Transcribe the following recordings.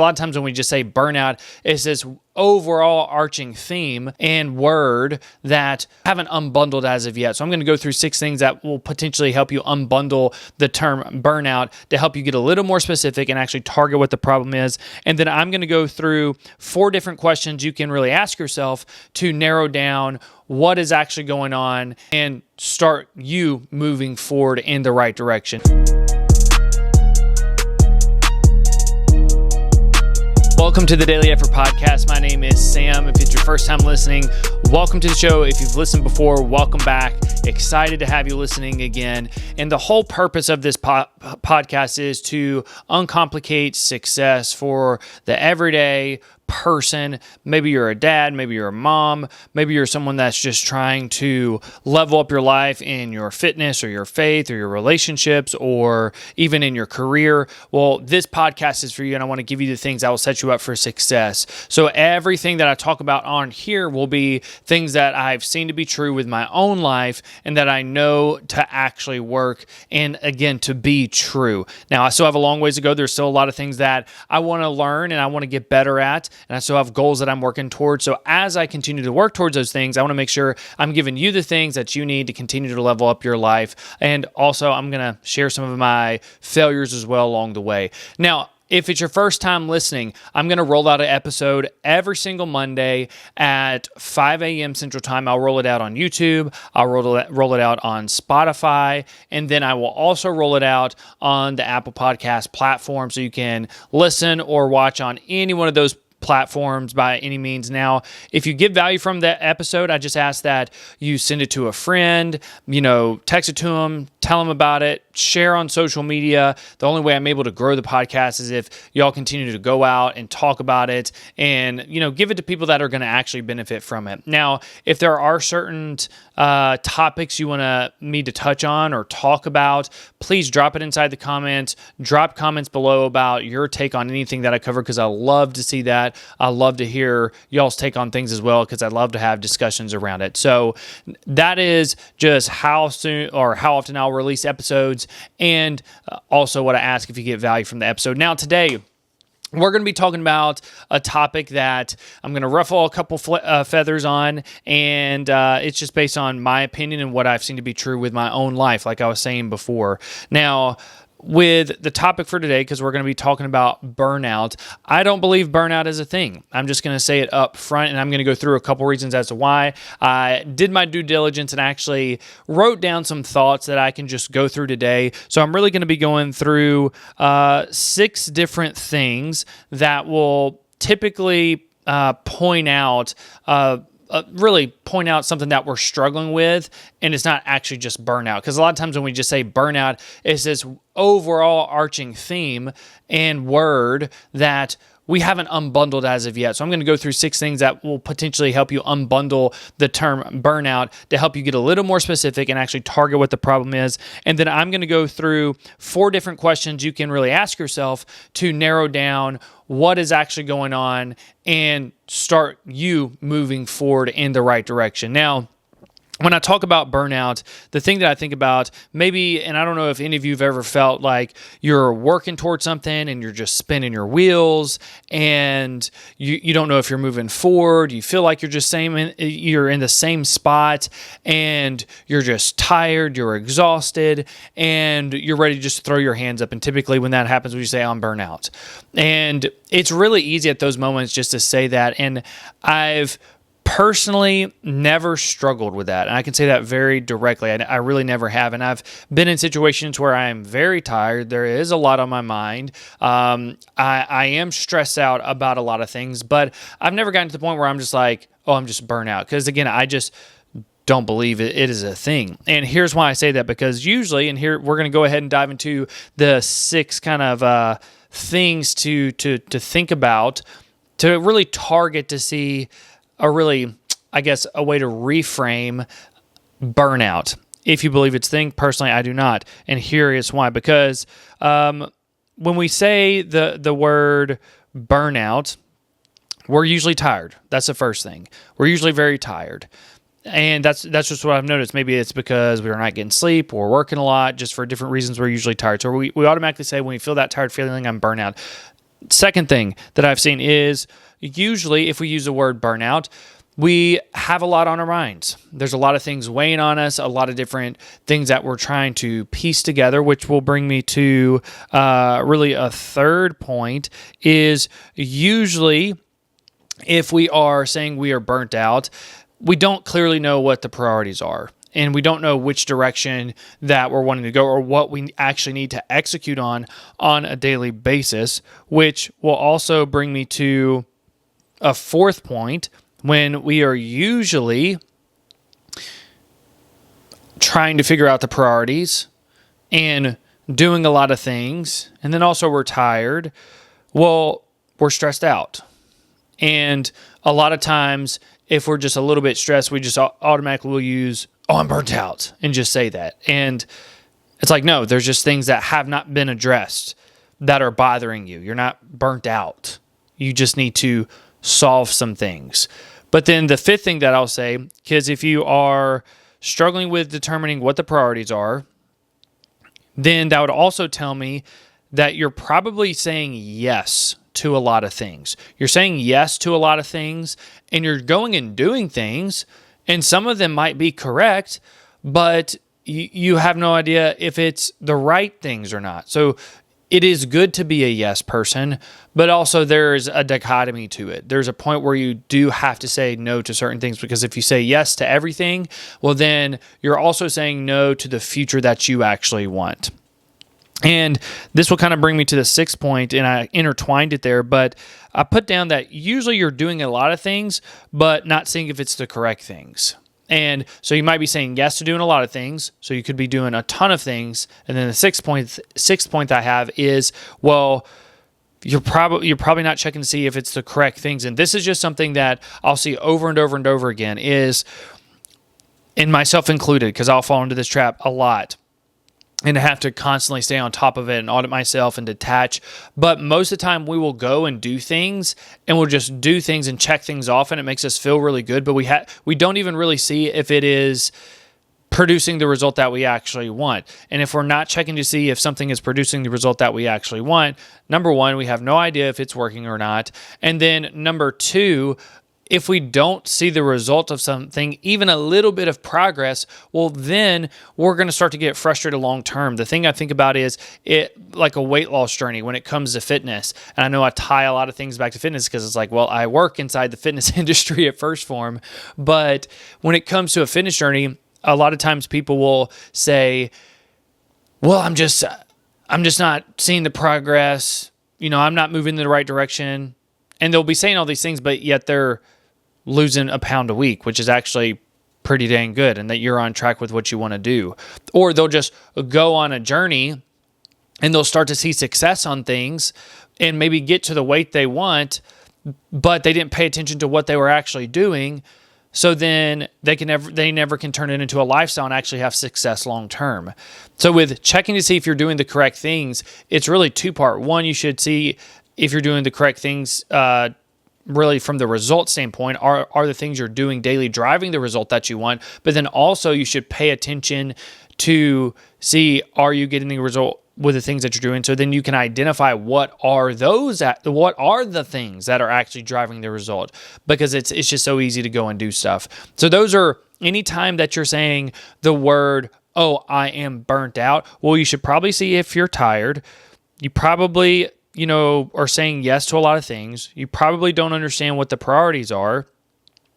A lot of times when we just say burnout, it's this overall arching theme and word that I haven't unbundled as of yet. So I'm going to go through 6 things that will potentially help you unbundle the term burnout to help you get a little more specific and actually target what the problem is. And then I'm going to go through 4 different questions you can really ask yourself to narrow down what is actually going on and start you moving forward in the right direction. Welcome to the Daily Effort Podcast. My name is Sam. If it's your first time listening, welcome to the show. If you've listened before, welcome back. Excited to have you listening again. And the whole purpose of this podcast is to uncomplicate success for the everyday person. Maybe you're a dad, maybe you're a mom, maybe you're someone that's just trying to level up your life in your fitness or your faith or your relationships or even in your career. Well, this podcast is for you, and I want to give you the things that will set you up for success. So everything that I talk about on here will be things that I've seen to be true with my own life and that I know to actually work and, again, to be true. Now, I still have a long ways to go. There's still a lot of things that I want to learn and I want to get better at. And I still have goals that I'm working towards. So as I continue to work towards those things, I want to make sure I'm giving you the things that you need to continue to level up your life. And also, I'm going to share some of my failures as well along the way. Now, if it's your first time listening, I'm going to roll out an episode every single Monday at 5 a.m. Central Time. I'll roll it out on YouTube. I'll roll it out on Spotify. And then I will also roll it out on the Apple Podcast platform so you can listen or watch on any one of those platforms by any means. Now, if you get value from that episode, I just ask that you send it to a friend, text it to them, tell them about it, share on social media. The only way I'm able to grow the podcast is if y'all continue to go out and talk about it and, give it to people that are going to actually benefit from it. Now, if there are certain topics you want me to touch on or talk about, please drop it inside the comments. Drop comments below about your take on anything that I cover because I love to see that. I love to hear y'all's take on things as well because I love to have discussions around it. So that is just how soon or how often I'll release episodes and also what I ask if you get value from the episode. Now today, we're going to be talking about a topic that I'm going to ruffle a couple feathers on, and it's just based on my opinion and what I've seen to be true with my own life, like I was saying before. Now, with the topic for today, because we're going to be talking about burnout, I don't believe burnout is a thing. I'm just going to say it up front, and I'm going to go through a couple reasons as to why. I did my due diligence and actually wrote down some thoughts that I can just go through today. So I'm really going to be going through 6 different things that will typically point out something that we're struggling with, and it's not actually just burnout. Because a lot of times when we just say burnout, it's this overall arching theme and word that we haven't unbundled as of yet. So I'm going to go through 6 things that will potentially help you unbundle the term burnout to help you get a little more specific and actually target what the problem is. And then I'm going to go through 4 different questions you can really ask yourself to narrow down what is actually going on and start you moving forward in the right direction. Now, when I talk about burnout, the thing that I think about maybe, and I don't know if any of you have ever felt like you're working towards something and you're just spinning your wheels and you don't know if you're moving forward. You feel like you're in the same spot and you're just tired, you're exhausted, and you're ready to just throw your hands up. And typically when that happens, we say, I'm burnout. And it's really easy at those moments just to say that. And I've personally never struggled with that. And I can say that very directly. I really never have. And I've been in situations where I am very tired. There is a lot on my mind. I am stressed out about a lot of things, but I've never gotten to the point where I'm just like, oh, I'm just burnt out. Because again, I just don't believe it is a thing. And here's why I say that, because usually, and here we're going to go ahead and dive into the 6 kind of things to think about to really target to see a way to reframe burnout. If you believe it's a thing, personally, I do not. And here is why. Because when we say the word burnout, we're usually tired. That's the first thing. We're usually very tired. And that's just what I've noticed. Maybe it's because we're not getting sleep or working a lot, just for different reasons we're usually tired. So we automatically say when we feel that tired feeling, I'm burnout. Second thing that I've seen is usually if we use the word burnout, we have a lot on our minds. There's a lot of things weighing on us, a lot of different things that we're trying to piece together, which will bring me to really a third point is usually if we are saying we are burnt out, we don't clearly know what the priorities are. And we don't know which direction that we're wanting to go or what we actually need to execute on a daily basis, which will also bring me to a fourth point when we are usually trying to figure out the priorities and doing a lot of things, and then also we're tired. Well, we're stressed out. And a lot of times, if we're just a little bit stressed, we just automatically will use, oh, I'm burnt out, and just say that. And it's like, no, there's just things that have not been addressed that are bothering you. You're not burnt out. You just need to solve some things. But then the fifth thing that I'll say, because if you are struggling with determining what the priorities are, then that would also tell me that you're probably saying yes to a lot of things. You're saying yes to a lot of things, and you're going and doing things, and some of them might be correct, but you have no idea if it's the right things or not. So it is good to be a yes person, but also there's a dichotomy to it. There's a point where you do have to say no to certain things, because if you say yes to everything, well, then you're also saying no to the future that you actually want. And this will kind of bring me to the sixth point, and I intertwined it there, but I put down that usually you're doing a lot of things, but not seeing if it's the correct things. And so you might be saying yes to doing a lot of things, so you could be doing a ton of things. And then the sixth point I have is, well, you're probably not checking to see if it's the correct things. And this is just something that I'll see over and over and over again is, and myself included, because I'll fall into this trap a lot. And I have to constantly stay on top of it and audit myself and detach. But most of the time we will go and do things, and we'll just do things and check things off, and it makes us feel really good. But we don't even really see if it is producing the result that we actually want. And if we're not checking to see if something is producing the result that we actually want, number one, we have no idea if it's working or not. And then number two, if we don't see the result of something, even a little bit of progress, well, then we're going to start to get frustrated long term. The thing I think about is it like a weight loss journey when it comes to fitness. And I know I tie a lot of things back to fitness because it's like, well, I work inside the fitness industry at First Form. But when it comes to a fitness journey, a lot of times people will say, well, I'm just not seeing the progress. I'm not moving in the right direction. And they'll be saying all these things, but yet they're losing a pound a week, which is actually pretty dang good, and that you're on track with what you want to do. Or they'll just go on a journey and they'll start to see success on things and maybe get to the weight they want, but they didn't pay attention to what they were actually doing. So then they never can turn it into a lifestyle and actually have success long term. So with checking to see if you're doing the correct things, it's really two-part. One, you should see if you're doing the correct things really from the result standpoint. Are the things you're doing daily driving the result that you want? But then also you should pay attention to see, are you getting the result with the things that you're doing? So then you can identify what are the things that are actually driving the result, because it's just so easy to go and do stuff. So those are, anytime that you're saying the word, oh, I am burnt out, well, you should probably see if you're tired. You probably are saying yes to a lot of things. You probably don't understand what the priorities are.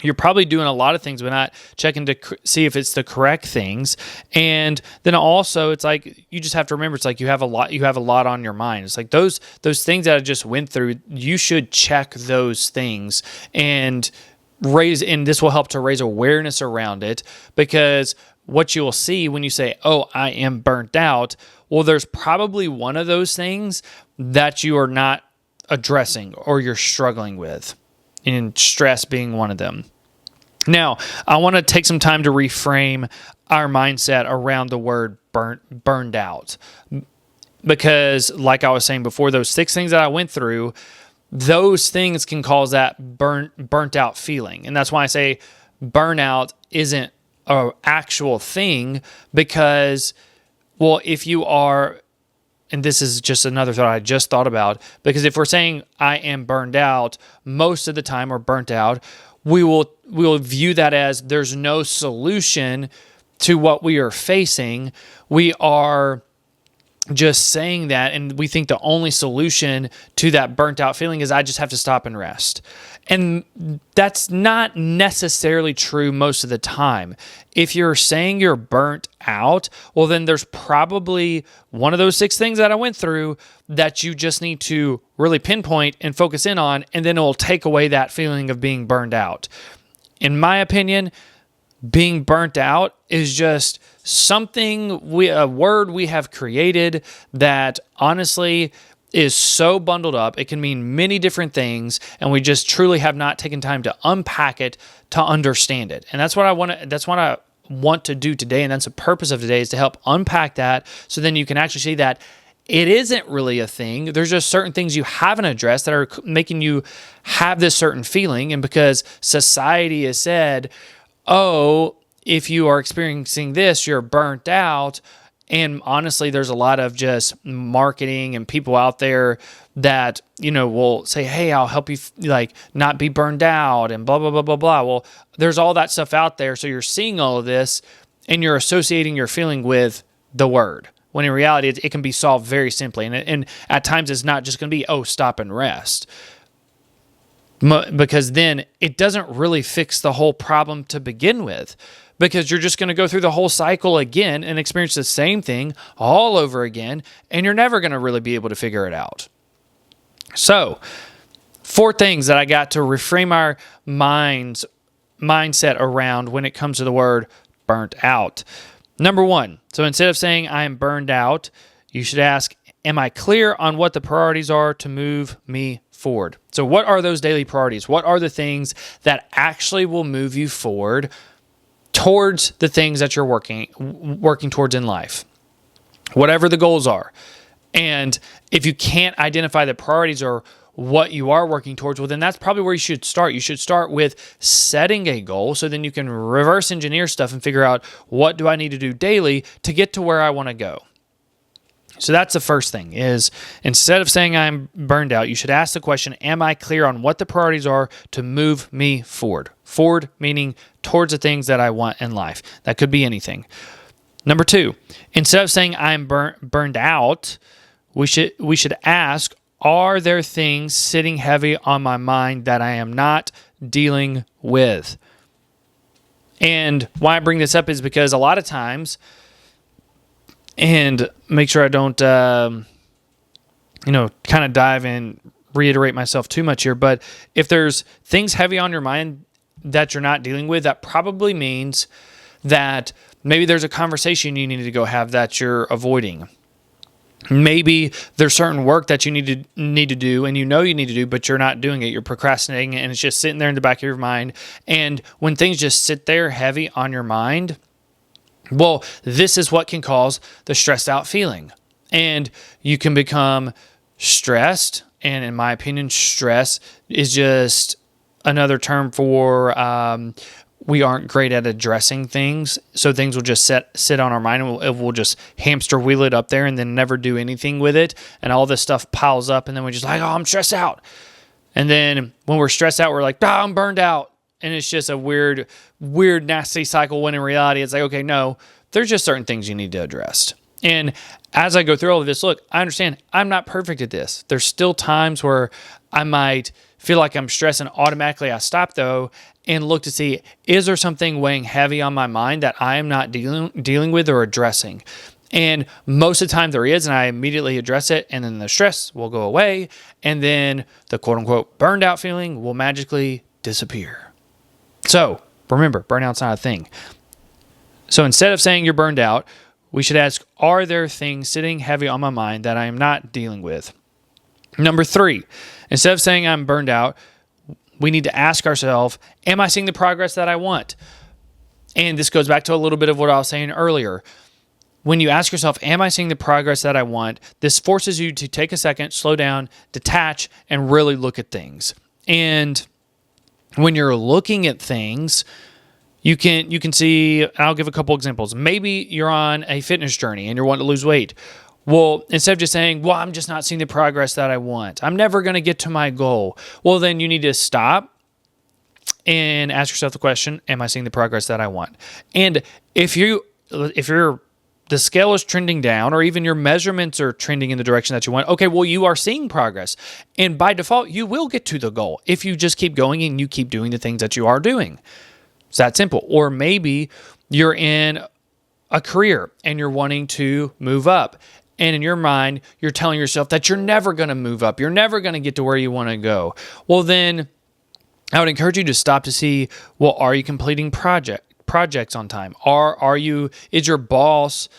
You're probably doing a lot of things, but not checking to see if it's the correct things. And then also, it's like, you just have to remember, it's like you have a lot on your mind. It's like those things that I just went through, you should check those things and this will help to raise awareness around it, because what you will see when you say, oh, I am burnt out, well, there's probably one of those things that you are not addressing or you're struggling with, and stress being one of them. Now, I want to take some time to reframe our mindset around the word burned out, because like I was saying before, those 6 things that I went through, those things can cause that burnt out feeling. And that's why I say burnout isn't an actual thing, because, well, if you are and this is just another thought I just thought about, because if we're saying I am burned out most of the time or burnt out, we will view that as there's no solution to what we are facing. We are just saying that, and we think the only solution to that burnt out feeling is I just have to stop and rest. And that's not necessarily true most of the time. If you're saying you're burnt out, well, then there's probably one of those 6 things that I went through that you just need to really pinpoint and focus in on, and then it will take away that feeling of being burned out. In my opinion, being burnt out is just a word we have created that honestly is so bundled up. It can mean many different things, and we just truly have not taken time to unpack it, to understand it. And that's what I want to do today, and that's the purpose of today, is to help unpack that, so then you can actually see that it isn't really a thing. There's just certain things you haven't addressed that are making you have this certain feeling. And because society has said, oh, if you are experiencing this, you're burnt out. And honestly, there's a lot of just marketing and people out there that, will say, hey, I'll help you not be burned out and blah, blah, blah, blah, blah. Well, there's all that stuff out there. So you're seeing all of this and you're associating your feeling with the word, when in reality, it can be solved very simply. And at times it's not just going to be, oh, stop and rest. Because then it doesn't really fix the whole problem to begin with, because you're just going to go through the whole cycle again and experience the same thing all over again, and you're never going to really be able to figure it out. So, 4 things that I got to reframe our mindset around when it comes to the word burnt out. Number 1, so instead of saying I am burned out, you should ask, am I clear on what the priorities are to move me forward? So what are those daily priorities? What are the things that actually will move you forward towards the things that you're working towards in life? Whatever the goals are. And if you can't identify the priorities or what you are working towards, well, then that's probably where you should start. You should start with setting a goal, so then you can reverse engineer stuff and figure out, what do I need to do daily to get to where I want to go? So that's the first thing, is instead of saying I'm burned out, you should ask the question, am I clear on what the priorities are to move me forward? Forward meaning towards the things that I want in life. That could be anything. Number 2, instead of saying I'm burned out, we should ask, are there things sitting heavy on my mind that I am not dealing with? And why I bring this up is because a lot of times, and make sure I don't, kind of dive and reiterate myself too much here, but if there's things heavy on your mind that you're not dealing with, that probably means that maybe there's a conversation you need to go have that you're avoiding. Maybe there's certain work that you need to do, and you need to do, but you're not doing it. You're procrastinating, and it's just sitting there in the back of your mind. And when things just sit there heavy on your mind, well, this is what can cause the stressed out feeling. And you can become stressed. And in my opinion, stress is just another term for we aren't great at addressing things. So things will just sit on our mind, and we'll just hamster wheel it up there and then never do anything with it. And all this stuff piles up, and then we're just like, oh, I'm stressed out. And then when we're stressed out, we're like, oh, I'm burned out. And it's just a weird, nasty cycle, when in reality, it's like, okay, no, there's just certain things you need to address. And as I go through all of this, look, I understand I'm not perfect at this. There's still times where I might feel like I'm stressed, and automatically I stop, though, and look to see, is there something weighing heavy on my mind that I am not dealing with or addressing? And most of the time there is, and I immediately address it, and then the stress will go away, and then the quote-unquote burned out feeling will magically disappear. So remember, burnout's not a thing. So instead of saying you're burned out, we should ask, are there things sitting heavy on my mind that I am not dealing with? Number 3, instead of saying I'm burned out, we need to ask ourselves, am I seeing the progress that I want? And this goes back to a little bit of what I was saying earlier. When you ask yourself, am I seeing the progress that I want? This forces you to take a second, slow down, detach, and really look at things. And when you're looking at things, you can see, I'll give a couple examples. Maybe you're on a fitness journey and you're wanting to lose weight. Well, instead of just saying, well, I'm just not seeing the progress that I want, I'm never going to get to my goal. Well, then you need to stop and ask yourself the question, am I seeing the progress that I want? And if the scale is trending down, or even your measurements are trending in the direction that you want, okay, well, you are seeing progress. And by default, you will get to the goal if you just keep going and you keep doing the things that you are doing. It's that simple. Or maybe you're in a career and you're wanting to move up. And in your mind, you're telling yourself that you're never going to move up. You're never going to get to where you want to go. Well, then I would encourage you to stop to see, well, are you completing projects on time? Is your boss,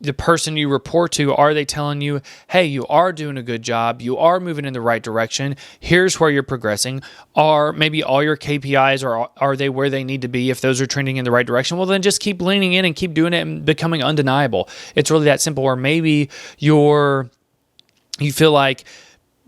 the person you report to, are they telling you, hey, you are doing a good job, you are moving in the right direction, here's where you're progressing? Are maybe all your KPIs, are they where they need to be? If those are trending in the right direction, well, then just keep leaning in and keep doing it and becoming undeniable. It's really that simple. Or maybe you feel like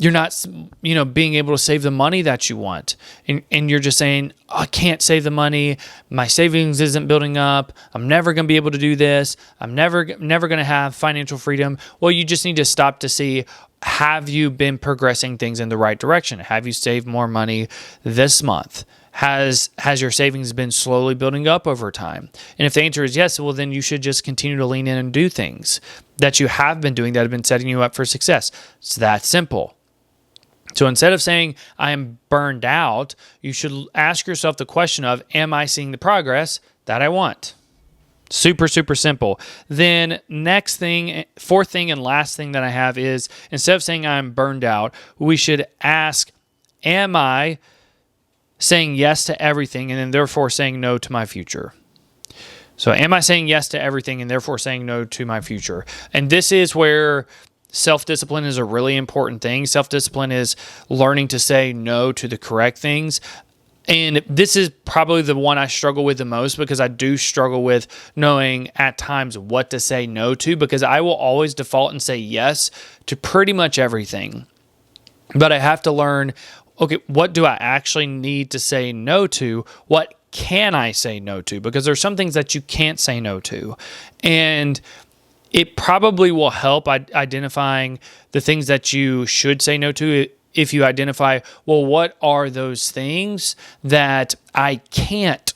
you're not, being able to save the money that you want. And you're just saying, I can't save the money. My savings isn't building up. I'm never going to be able to do this. I'm never going to have financial freedom. Well, you just need to stop to see, have you been progressing things in the right direction? Have you saved more money this month? Has your savings been slowly building up over time? And if the answer is yes, well, then you should just continue to lean in and do things that you have been doing that have been setting you up for success. It's that simple. So instead of saying, I am burned out, you should ask yourself the question of, am I seeing the progress that I want? Super, super simple. Then fourth thing and last thing that I have is, instead of saying I'm burned out, we should ask, am I saying yes to everything and then therefore saying no to my future? So am I saying yes to everything and therefore saying no to my future? And this is where self-discipline is a really important thing. Self-discipline is learning to say no to the correct things. And this is probably the one I struggle with the most, because I do struggle with knowing at times what to say no to, because I will always default and say yes to pretty much everything. But I have to learn, okay, what do I actually need to say no to? What can I say no to? Because there's some things that you can't say no to. And it probably will help identifying the things that you should say no to if you identify, well, what are those things that I can't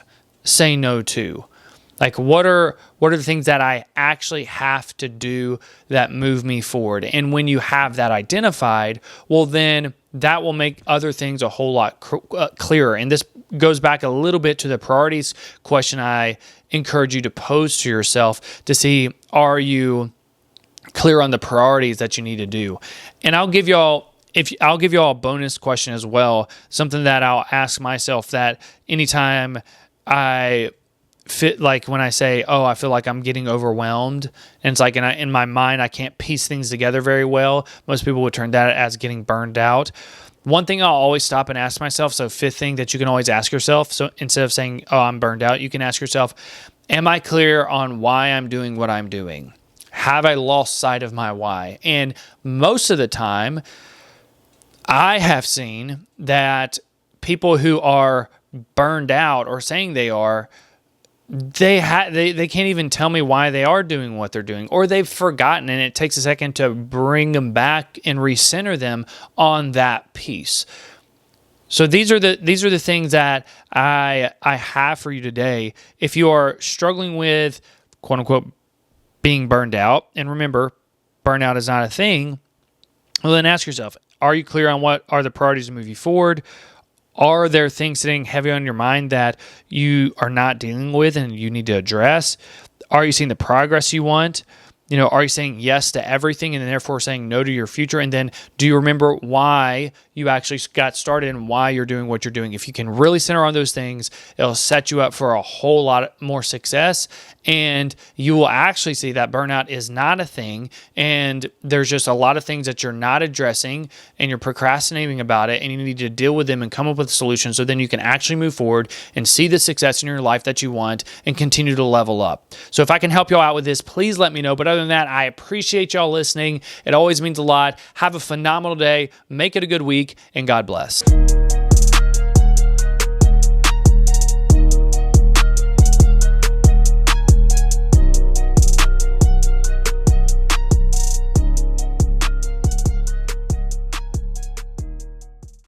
say no to? Like, what are the things that I actually have to do that move me forward? And when you have that identified, well, then that will make other things a whole lot clearer. And this goes back a little bit to the priorities question I encourage you to pose to yourself to see, are you clear on the priorities that you need to do? And I'll give y'all a bonus question as well, something that I'll ask myself that anytime I fit, like when I say, oh, I feel like I'm getting overwhelmed, and it's like in my mind I can't piece things together very well. Most people would turn that as getting burned out. One thing I'll always stop and ask myself, so fifth thing that you can always ask yourself, so instead of saying, oh, I'm burned out, you can ask yourself, am I clear on why I'm doing what I'm doing? Have I lost sight of my why? And most of the time, I have seen that people who are burned out or saying they are, they can't even tell me why they are doing what they're doing, or they've forgotten, and it takes a second to bring them back and recenter them on that piece. So these are the things that I have for you today. If you are struggling with, quote unquote, being burned out, and remember, burnout is not a thing, well, then ask yourself, are you clear on what are the priorities to move you forward? Are there things sitting heavy on your mind that you are not dealing with and you need to address? Are you seeing the progress you want? Are you saying yes to everything and therefore saying no to your future? And then do you remember why you actually got started and why you're doing what you're doing? If you can really center on those things, it'll set you up for a whole lot more success. And you will actually see that burnout is not a thing. And there's just a lot of things that you're not addressing and you're procrastinating about it. And you need to deal with them and come up with solutions so then you can actually move forward and see the success in your life that you want and continue to level up. So if I can help y'all out with this, please let me know. But other than that, I appreciate y'all listening. It always means a lot. Have a phenomenal day. Make it a good week, and God bless.